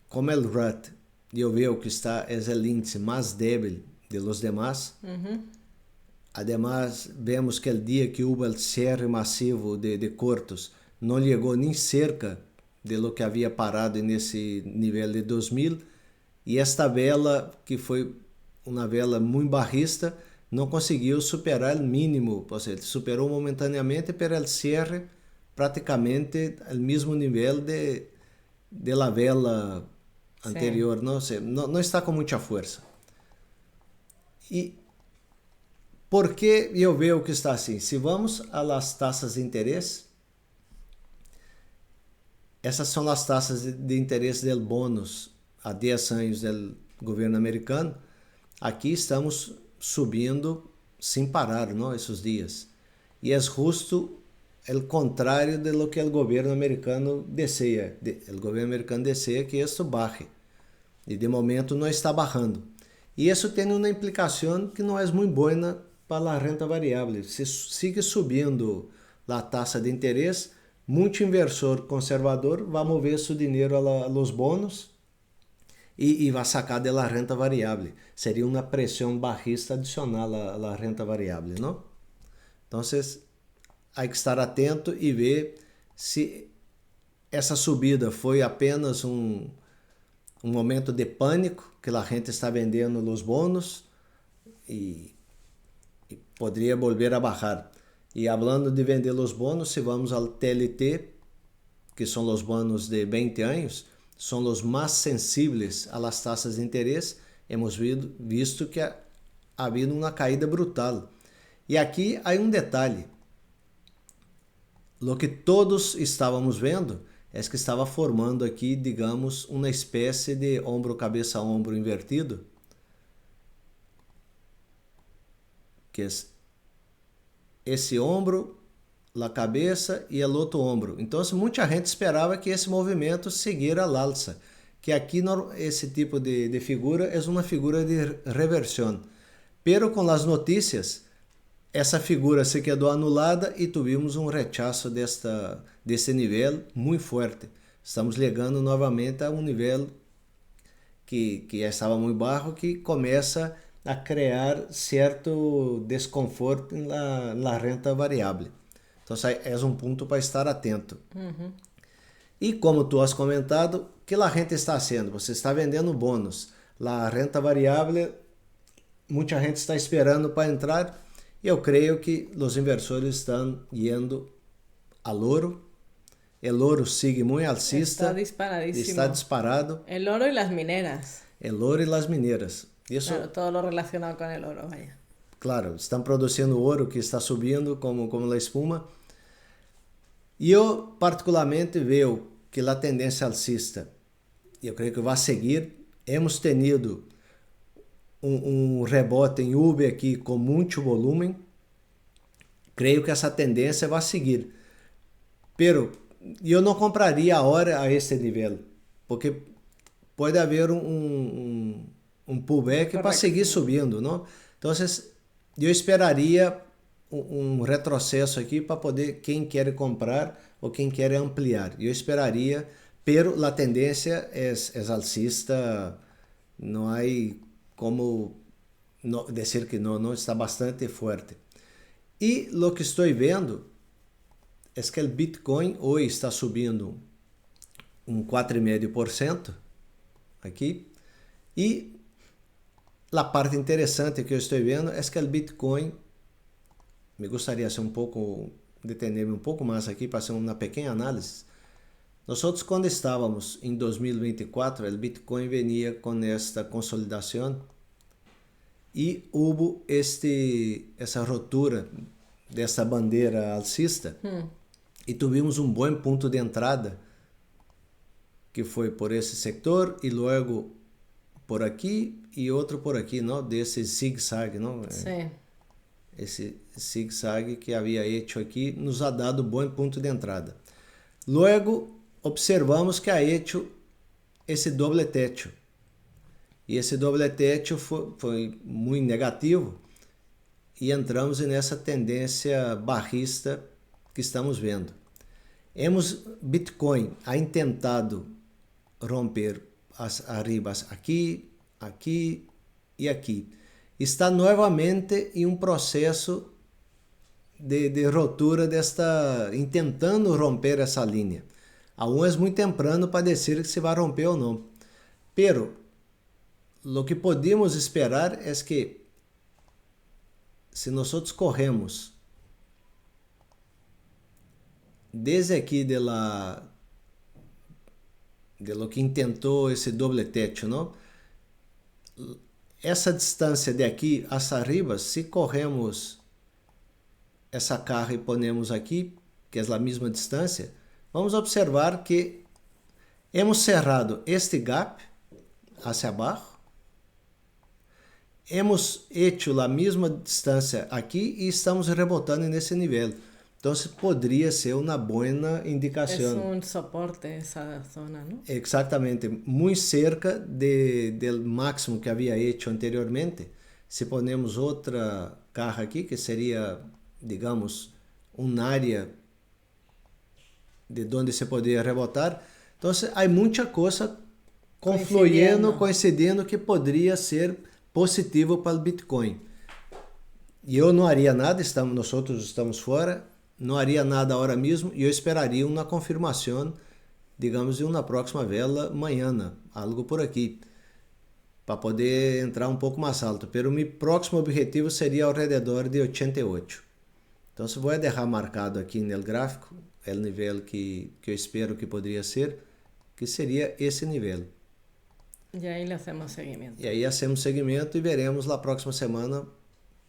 [SPEAKER 2] como o RUT, eu vejo que está é o índice mais débil de los demás. Además, vemos que el día que hubo el cierre masivo de cortos, não chegou nem cerca de lo que havia parado nesse nível de 2000, e esta vela, que foi uma vela muito barrista, não conseguiu superar o mínimo, ou seja, superou momentaneamente, pero el cierre praticamente al mesmo nível de la vela anterior, não, não está com muita força. E por que eu vejo que está assim? Se vamos a las taxas de interesse, essas são as taxas de interesse del bônus a 10 anos do governo americano. Aqui estamos subindo sem parar, não, esses dias. E é justo o contrário de lo que o governo americano deseja. O governo americano deseja que isso baje. E de momento não está bajando. E isso tem uma implicação que não é muito boa para a renta variável. Se sigue subindo a taxa de interesse, muito inversor conservador vai mover seu dinheiro a los bônus e vai sacar da renta variável. Seria uma pressão bajista adicional à renta variável, não? Então, há que estar atento e ver se essa subida foi apenas um momento de pânico, que a gente está vendendo os bônus e poderia volver a bajar. E falando de vender os bônus, se vamos ao TLT, que são os bônus de 20 anos, são os mais sensíveis a las taxas de interesse, hemos visto que ha havido uma caída brutal. E aqui há um detalhe. O que todos estávamos vendo é que estava formando aqui, digamos, uma espécie de ombro, cabeça, ombro invertido, que é esse ombro, a cabeça e o outro ombro. Então, muita gente esperava que esse movimento seguira al alza, que aqui esse tipo de figura é uma figura de reversão. Pero com as notícias, essa figura se quedou anulada e tivemos um rechaço desse nível muito forte. Estamos chegando novamente a um nível que já estava muito baixo, que começa a criar certo desconforto na renta variável. Então, é um ponto para estar atento.
[SPEAKER 1] Uhum.
[SPEAKER 2] E como tu has comentado, o que a gente está fazendo? Você está vendendo bônus. A renta variável, muita gente está esperando para entrar. E eu creio que os inversores estão indo ao ouro. O ouro sigue muito alcista.
[SPEAKER 1] Está disparadísimo.
[SPEAKER 2] Está disparado.
[SPEAKER 1] El oro y las mineras.
[SPEAKER 2] El oro y las mineras. Isso,
[SPEAKER 1] claro, todo lo relacionado con el oro, vaya.
[SPEAKER 2] Claro, estão produzindo ouro que está subindo como a espuma. E eu, particularmente, vejo que a tendência alcista, eu creio que vai seguir. Hemos tenido um rebote em UB aqui com muito volume. Creio que essa tendência vai seguir. Pero eu não compraria agora a esse nível, porque pode haver um pullback para seguir subindo, não? Então, eu esperaria um retrocesso aqui para poder, quem quer comprar ou quem quer ampliar. Eu esperaria, pero a tendência é alcista, não há como dizer que não está bastante forte. E o que estou vendo é que o Bitcoin hoje está subindo um 4,5% aqui, e a parte interessante que eu estou vendo é que o Bitcoin, me gostaria de detener-me um pouco mais aqui para fazer uma pequena análise. Nós outros, quando estávamos em 2024, o Bitcoin venia com esta consolidação e houve essa ruptura dessa bandeira alcista e tivemos um bom ponto de entrada, que foi por esse sector e logo por aqui e outro por aqui, não? Desse zig-zag, não?
[SPEAKER 1] Sim.
[SPEAKER 2] Esse zig-zag que havia feito aqui nos ha dado bom ponto de entrada. Logo, observamos que ha feito esse doble techo. E esse doble techo foi muito negativo e entramos nessa tendência barrista que estamos vendo. Bitcoin ha tentado romper as arribas aqui, aqui e aqui. Está novamente em um processo de ruptura intentando romper essa linha. Aún é muito temprano para dizer que se vai romper ou não. Pero, lo que podemos esperar é que, se nós corremos desde aqui de lo que intentou esse doble techo, não? Essa distância de aqui hasta arriba, se corremos essa carga e ponemos aqui, que é a mesma distância, vamos observar que hemos cerrado este gap hacia abaixo, hemos hecho a mesma distância aqui e estamos rebotando nesse nível. Então, poderia ser uma boa indicação.
[SPEAKER 1] É soporte essa zona, não?
[SPEAKER 2] Exatamente, muito cerca do máximo que havia hecho anteriormente. Se ponemos outra carga aqui, que seria, digamos, área de onde se poderia rebotar. Então, há muita coisa coincidindo que poderia ser positivo para o Bitcoin. E eu não haria nada, nós estamos fora, não haria nada agora mesmo, e eu esperaria uma confirmação, digamos, de uma próxima vela amanhã, algo por aqui, para poder entrar um pouco mais alto. Pero meu próximo objetivo seria ao redor de 88. Então, se vou deixar marcado aqui no gráfico, o nível que eu espero que poderia ser, que seria esse nível.
[SPEAKER 1] E aí hacemos seguimento.
[SPEAKER 2] E aí hacemos seguimento e veremos na próxima semana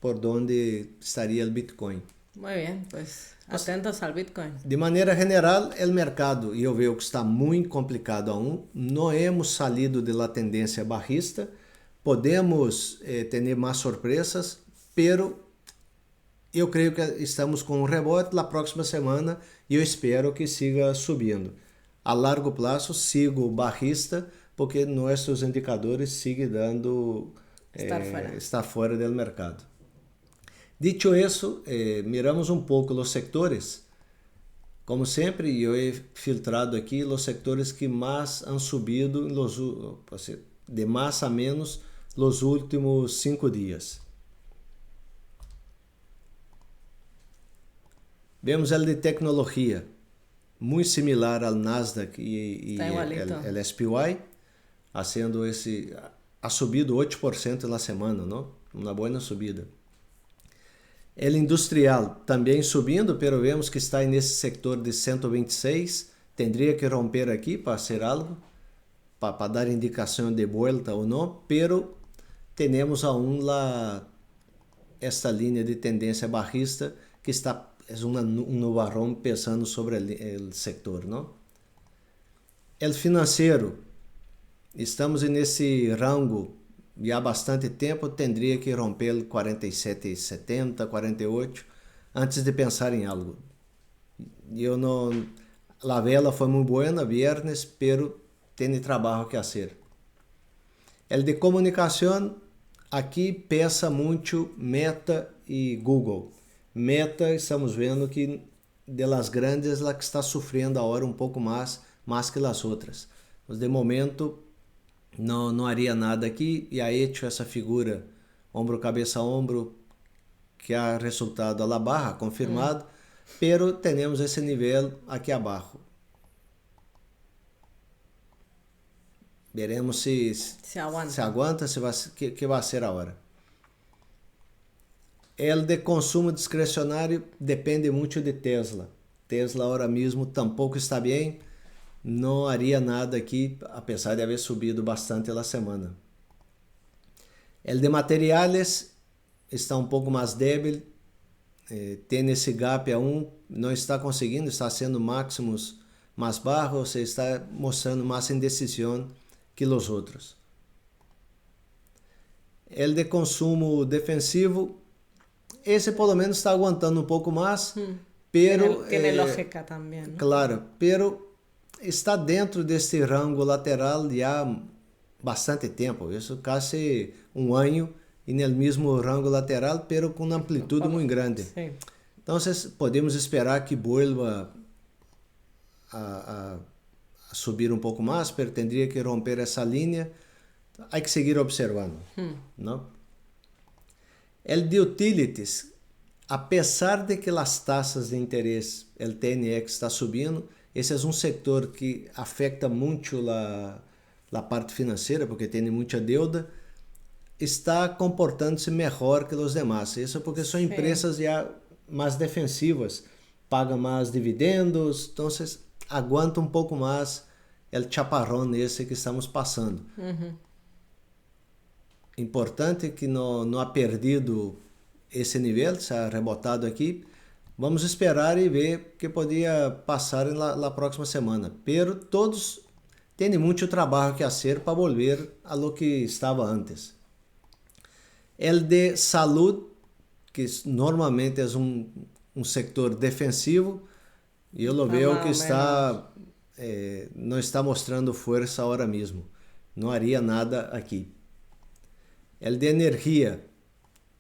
[SPEAKER 2] por onde estaria o Bitcoin.
[SPEAKER 1] Muy bien, pues atentos al Bitcoin.
[SPEAKER 2] De maneira geral, o mercado, e eu vejo que está muito complicado aún, não hemos salido da tendência bajista, podemos ter mais surpresas, pero eu creio que estamos com um rebote na próxima semana e eu espero que siga subindo. A largo prazo, sigo bajista, porque nossos indicadores seguem dando estar fora do mercado. Dicho isso, miramos um pouco os sectores. Como sempre, eu he filtrado aqui os sectores que mais han subido de mais a menos nos últimos 5 dias. Vemos el de tecnologia, muito similar ao Nasdaq e o SPY, ha subido 8% na semana, não? Uma boa subida. El industrial também subindo, pero vemos que está nesse sector de 126, tendría que romper aqui para fazer algo, para dar indicação de volta ou não, pero temos aún esta linha de tendência bajista que está um nubarrão pesando sobre o sector, não? El financeiro, estamos nesse rango e há bastante tempo, tendria que romper 47,70, 48, antes de pensar em algo. A vela foi muito boa, viernes, pero tem trabalho que fazer. El de comunicação, aqui pesa muito Meta e Google. Meta, estamos vendo que de las grandes, la que está sofrendo agora um pouco mais que as outras. Mas de momento, não haria nada aqui, e ha hecho essa figura ombro, cabeça, ombro, que ha resultado a la barra, confirmado, pero temos esse nível aqui abaixo. Veremos se aguanta, que vai ser a hora. El de consumo discrecionário depende muito de Tesla. Tesla agora mesmo tampouco está bem. Não haria nada aqui, apesar de haver subido bastante na semana. El de materiais está um pouco mais débil, tem esse gap a não está conseguindo, está sendo máximos mais baixos, ou seja, está mostrando mais indecisão que os outros. El de consumo defensivo, esse pelo menos está aguantando um pouco mais, pero...
[SPEAKER 1] Tiene lógica também, ¿no?
[SPEAKER 2] Claro, pero está dentro deste rango lateral já há bastante tempo, isso quase um ano, e no mesmo rango lateral, pero com uma amplitude muito grande.
[SPEAKER 1] Sí.
[SPEAKER 2] Então, podemos esperar que vuelva a subir um pouco mais, pero tendria que romper essa linha. Há que seguir observando, não? El de utilities, a pesar de que as taxas de interesse, o TNX está subindo, esse é um setor que afeta muito a parte financeira, porque tem muita deuda, está comportando-se melhor que os demais. Isso porque são empresas já mais defensivas, pagam mais dividendos, então aguenta um pouco mais o chaparrón esse que estamos passando. Importante que não ha perdido esse nível, se ha rebotado aqui. Vamos esperar e ver o que podia passar na próxima semana. Pero todos têm muito trabalho que fazer para volver a lo que estava antes. El de salud, que normalmente é um setor defensivo, e eu lo veo que está não está mostrando força agora mesmo. Não haria nada aqui. El de energia,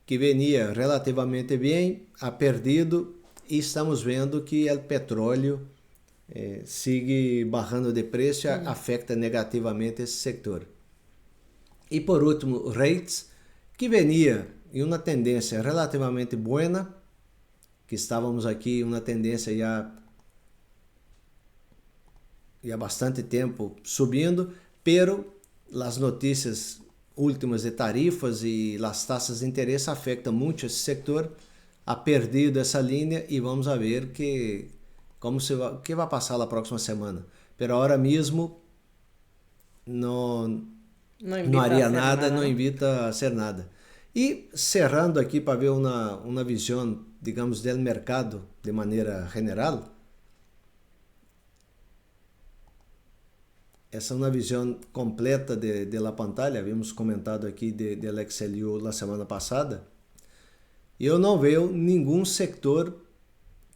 [SPEAKER 2] que venia relativamente bem, ha perdido, e estamos vendo que o petróleo sigue barrando de preço e afeta negativamente esse setor. E por último, rates, que venia em uma tendência relativamente boa, que estávamos aqui em uma tendência já há bastante tempo subindo, pero as notícias últimas de tarifas e as taxas de interesse afetam muito esse setor, ha perdido essa linha e vamos ver que vai passar na próxima semana. Pero agora mesmo não haria nada, não invita a hacer nada. E cerrando aqui para ver uma visão, digamos, do mercado de maneira geral, essa é uma visão completa de la pantalla, havíamos comentado aqui do XLU na semana passada. Eu não vejo nenhum setor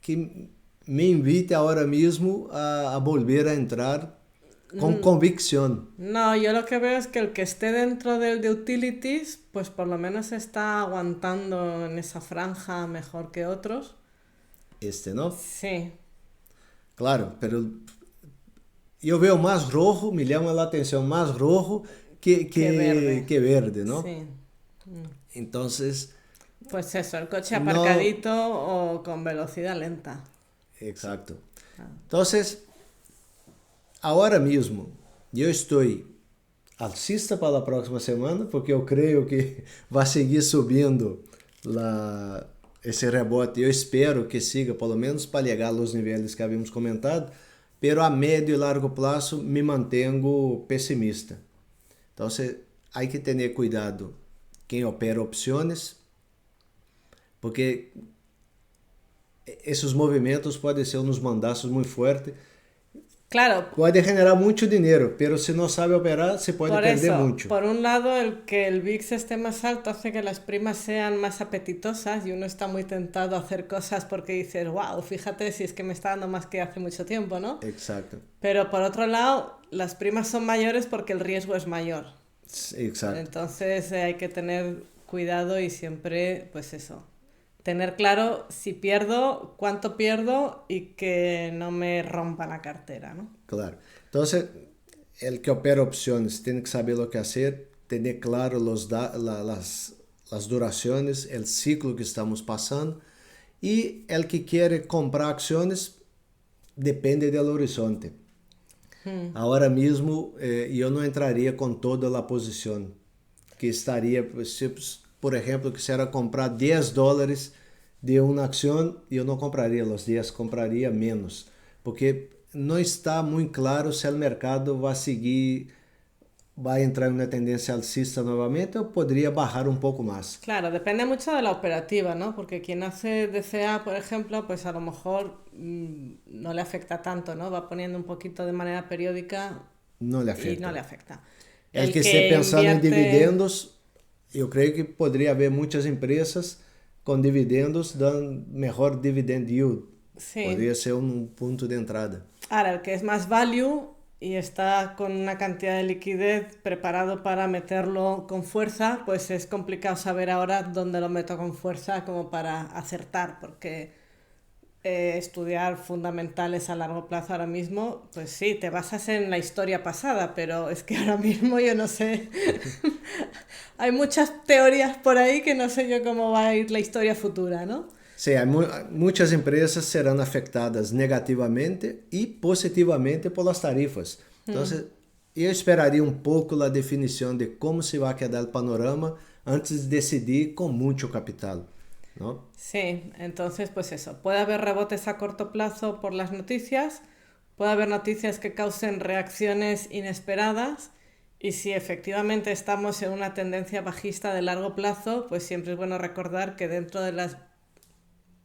[SPEAKER 2] que me invite agora mesmo a volver a entrar con convicción.
[SPEAKER 1] No, yo lo que veo es que el que esté dentro del de utilities, pues por lo menos está aguantando en esa franja mejor que otros.
[SPEAKER 2] ¿No?
[SPEAKER 1] Sí.
[SPEAKER 2] Claro, pero yo veo más rojo, me llama la atención más rojo que verde, ¿no?
[SPEAKER 1] Sí.
[SPEAKER 2] Entonces...
[SPEAKER 1] Pues eso, el coche aparcadito o con velocidad lenta.
[SPEAKER 2] Exacto. Entonces, ahora mesmo, eu estou alcista para a próxima semana, porque eu creio que vai seguir subindo esse rebote. Eu espero que siga, pelo menos para chegar aos níveis que havíamos comentado, pero a médio e largo prazo me mantenho pessimista. Então, há que ter cuidado quem opera opções, porque esses movimentos podem ser uns mandaços muito fortes.
[SPEAKER 1] Claro.
[SPEAKER 2] Puede generar mucho dinero, pero si no sabe operar, se puede perder mucho.
[SPEAKER 1] Por un lado, el que el VIX esté más alto hace que las primas sean más apetitosas y uno está muy tentado a hacer cosas porque dices, wow, fíjate si es que me está dando más que hace mucho tiempo, ¿no?
[SPEAKER 2] Exacto.
[SPEAKER 1] Pero por otro lado, las primas son mayores porque el riesgo es mayor.
[SPEAKER 2] Exacto.
[SPEAKER 1] Entonces hay que tener cuidado y siempre, pues eso, tener claro si pierdo, cuánto pierdo y que no me rompa la cartera, ¿no?
[SPEAKER 2] Claro. Entonces, el que opera opciones tiene que saber lo que hacer, tener claro las duraciones, el ciclo que estamos pasando, y el que quiere comprar acciones depende del horizonte. Ahora mismo yo no entraría con toda la posición, que estaría, por ejemplo, quisiera comprar $10 de uma ação, eu não compraria os 10, compraria menos, porque não está muito claro se o mercado vai entrar em uma tendência alcista novamente ou poderia bajar um pouco mais.
[SPEAKER 1] Claro, depende mucho de la operativa, ¿no? Porque quien hace DCA, por ejemplo, pues a lo mejor no le afecta tanto, ¿no? Va poniendo un poquito de manera periódica
[SPEAKER 2] no le afecta.
[SPEAKER 1] Y no le afecta.
[SPEAKER 2] El que esté pensando en dividendos, eu creio que poderia haver muitas empresas com dividendos dando mejor dividend yield.
[SPEAKER 1] Sí.
[SPEAKER 2] Podría ser un punto de entrada.
[SPEAKER 1] Ahora, el que es más value y está con una cantidad de liquidez preparado para meterlo con fuerza, pues es complicado saber ahora dónde lo meto con fuerza como para acertar, porque estudiar fundamentales a largo plazo ahora mismo, pues sí, te basas en la historia pasada, pero es que ahora mismo yo no sé. Hay muchas teorías por ahí que no sé yo cómo va a ir la historia futura, ¿no?
[SPEAKER 2] Sí, muchas empresas serán afectadas negativamente y positivamente por las tarifas. Entonces, yo esperaría un poco la definición de cómo se va a quedar el panorama antes de decidir con mucho capital, ¿no?
[SPEAKER 1] Sí, entonces pues eso, puede haber rebotes a corto plazo por las noticias, puede haber noticias que causen reacciones inesperadas y si efectivamente estamos en una tendencia bajista de largo plazo, pues siempre es bueno recordar que dentro de las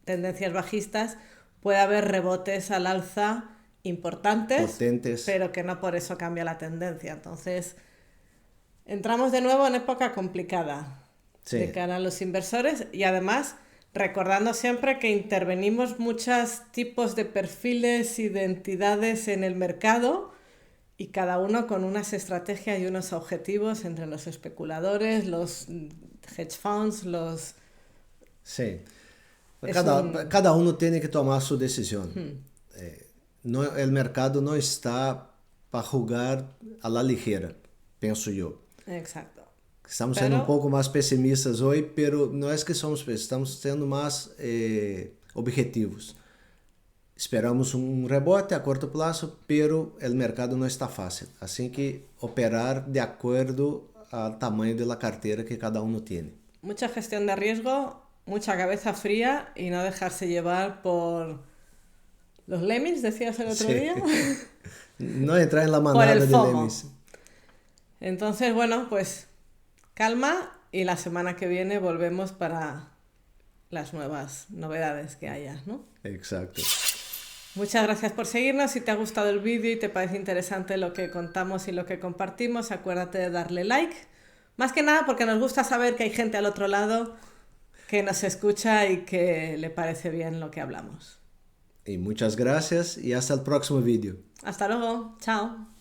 [SPEAKER 1] tendencias bajistas puede haber rebotes al alza importantes,
[SPEAKER 2] Potentes.
[SPEAKER 1] pero que no por eso cambia la tendencia. Entonces, entramos de nuevo en época complicada
[SPEAKER 2] Sí.
[SPEAKER 1] de cara a los inversores y además recordando siempre que intervenimos muchos tipos de perfiles y de entidades en el mercado y cada uno con unas estrategias y unos objetivos entre los especuladores, los hedge funds, los...
[SPEAKER 2] Sí.
[SPEAKER 1] Es
[SPEAKER 2] Cada uno tiene que tomar su decisión. El mercado no está para jugar a la ligera, pienso yo.
[SPEAKER 1] Exacto.
[SPEAKER 2] Estamos siendo un poco más pesimistas hoy, pero no es que somos pesimistas, estamos siendo más objetivos. Esperamos un rebote a corto plazo, pero el mercado no está fácil. Así que operar de acuerdo al tamaño de la cartera que cada uno tiene.
[SPEAKER 1] Mucha gestión de riesgo, mucha cabeza fría y no dejarse llevar por los lemmings, decías el otro día.
[SPEAKER 2] No entrar en la manada de lemmings.
[SPEAKER 1] Entonces, bueno, pues calma y la semana que viene volvemos para las nuevas novedades que haya, ¿no?
[SPEAKER 2] Exacto.
[SPEAKER 1] Muchas gracias por seguirnos. Si te ha gustado el vídeo y te parece interesante lo que contamos y lo que compartimos, acuérdate de darle like. Más que nada porque nos gusta saber que hay gente al otro lado que nos escucha y que le parece bien lo que hablamos.
[SPEAKER 2] Y muchas gracias y hasta el próximo vídeo.
[SPEAKER 1] Hasta luego. Chao.